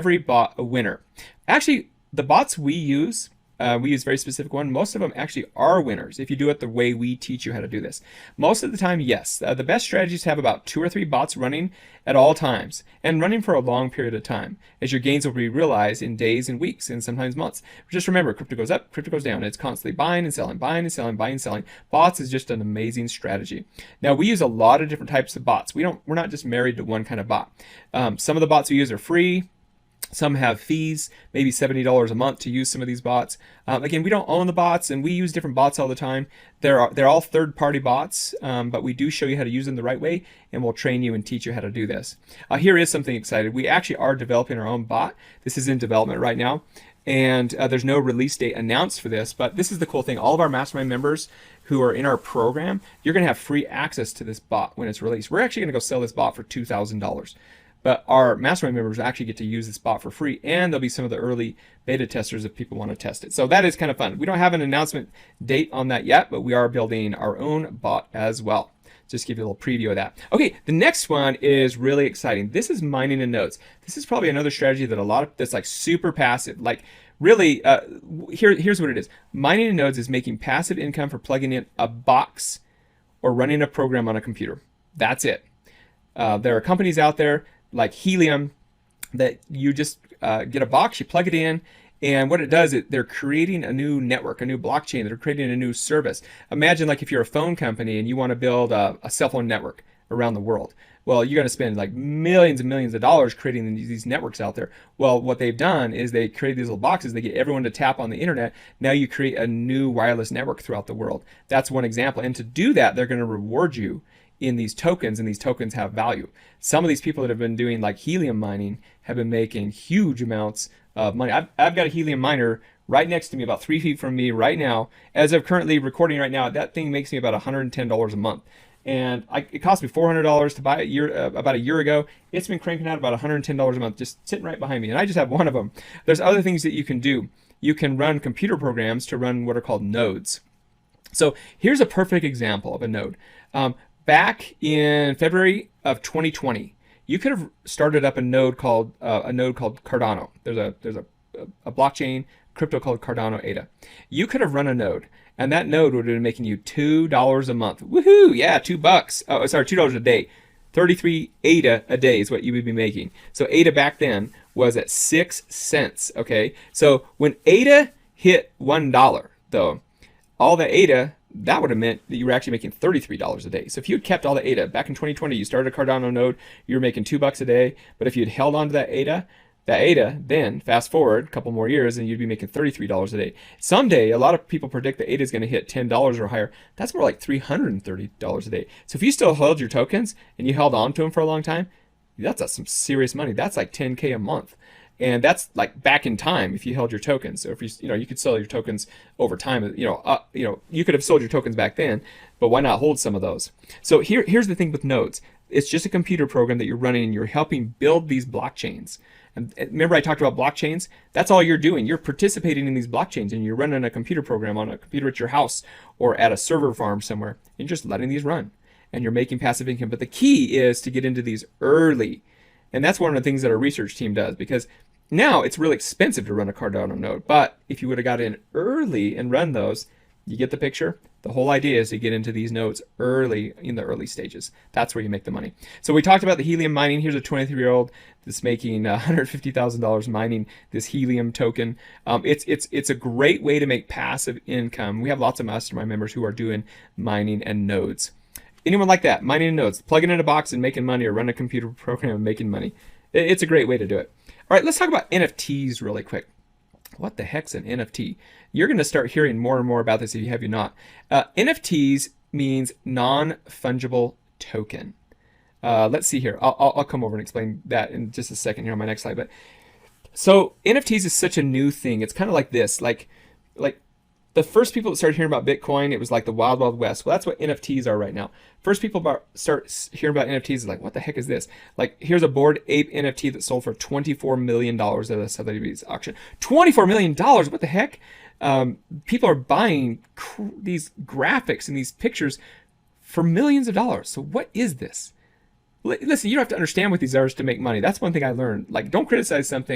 every bot a winner. Actually, the bots we use a very specific one. Most of them actually are winners if you do it the way we teach you how to do this. Most of the time, yes. The best strategy is to have about 2 or 3 bots running at all times and running for a long period of time, as your gains will be realized in days and weeks and sometimes months. Just remember, crypto goes up, crypto goes down. It's constantly buying and selling, buying and selling, buying and selling. Bots is just an amazing strategy. Now, we use a lot of different types of bots. We're not just married to one kind of bot. Some of the bots we use are free. Some have fees, maybe $70 a month to use some of these bots. Again, we don't own the bots, and we use different bots all the time. They're all third-party bots, but we do show you how to use them the right way, and we'll train you and teach you how to do this. Here is something exciting. We actually are developing our own bot. This is in development right now, and there's no release date announced for this, but this is the cool thing. All of our Mastermind members who are in our program, you're going to have free access to this bot when it's released. We're actually going to go sell this bot for $2,000. But our Mastermind members actually get to use this bot for free, and there'll be some of the early beta testers if people want to test it. So that is kind of fun. We don't have an announcement date on that yet, but we are building our own bot as well. Just give you a little preview of that. Okay, the next one is really exciting. This is mining in nodes. This is probably another strategy that that's like super passive. Like really, here's what it is. Mining in nodes is making passive income for plugging in a box or running a program on a computer. That's it. There are companies out there like Helium that you just get a box, you plug it in, and what it does is they're creating a new network, a new blockchain. They're creating a new service. Imagine like if you're a phone company and you want to build a cell phone network around the world. Well, you're going to spend like millions and millions of dollars creating these networks out there. Well, what they've done is they create these little boxes. They get everyone to tap on the internet. Now you create a new wireless network throughout the world. That's one example. And to do that, they're going to reward you in these tokens, and these tokens have value. Some of these people that have been doing like helium mining have been making huge amounts of money. I've got a helium miner right next to me, about 3 feet from me right now. As of currently recording right now, that thing makes me about $110 a month. And it cost me $400 to buy it about a year ago. It's been cranking out about $110 a month, just sitting right behind me. And I just have one of them. There's other things that you can do. You can run computer programs to run what are called nodes. So here's a perfect example of a node. Back in February of 2020, you could have started up a node called Cardano. There's a blockchain crypto called Cardano ADA. You could have run a node, and that node would have been making you $2 a month. Woohoo! Yeah, $2. Oh, sorry, $2 a day. 33 ADA a day is what you would be making. So ADA back then was at 6 cents. Okay, so when ADA hit $1, though, all the ADA, that would have meant that you were actually making $33 a day. So if you had kept all the ADA, back in 2020, you started a Cardano node, you were making $2 a day. But if you had held on to that ADA, then fast forward a couple more years and you'd be making $33 a day. Someday, a lot of people predict that ADA is going to hit $10 or higher. That's more like $330 a day. So if you still held your tokens and you held on to them for a long time, that's some serious money. That's like 10K a month. And that's like back in time if you held your tokens. So if you could sell your tokens over time. You could have sold your tokens back then, but why not hold some of those? So here's the thing with nodes. It's just a computer program that you're running, and you're helping build these blockchains. And remember I talked about blockchains? That's all you're doing. You're participating in these blockchains, and you're running a computer program on a computer at your house or at a server farm somewhere, and you're just letting these run. And you're making passive income. But the key is to get into these early. And that's one of the things that our research team does, because now it's really expensive to run a Cardano node. But if you would have got in early and run those, you get the picture? The whole idea is to get into these nodes early, in the early stages. That's where you make the money. So we talked about the helium mining. Here's a 23-year-old that's making $150,000 mining this helium token. It's a great way to make passive income. We have lots of Mastermind members who are doing mining and nodes. Anyone like that? Mining and nodes, plugging in a box and making money, or run a computer program and making money. It's a great way to do it. All right, let's talk about NFTs really quick. What the heck's an NFT? You're going to start hearing more and more about this if you have not. NFTs means non-fungible token. Let's see here. I'll come over and explain that in just a second here on my next slide. But so NFTs is such a new thing. It's kind of like this, like the first people that started hearing about Bitcoin, it was like the wild, wild west. Well, that's what NFTs are right now. First people start hearing about NFTs is like, what the heck is this? Like, here's a Bored Ape NFT that sold for $24 million at a Sotheby's auction. $24 million? What the heck? People are buying these graphics and these pictures for millions of dollars. So what is this? Listen, you don't have to understand what these are to make money. That's one thing I learned. Like, don't criticize something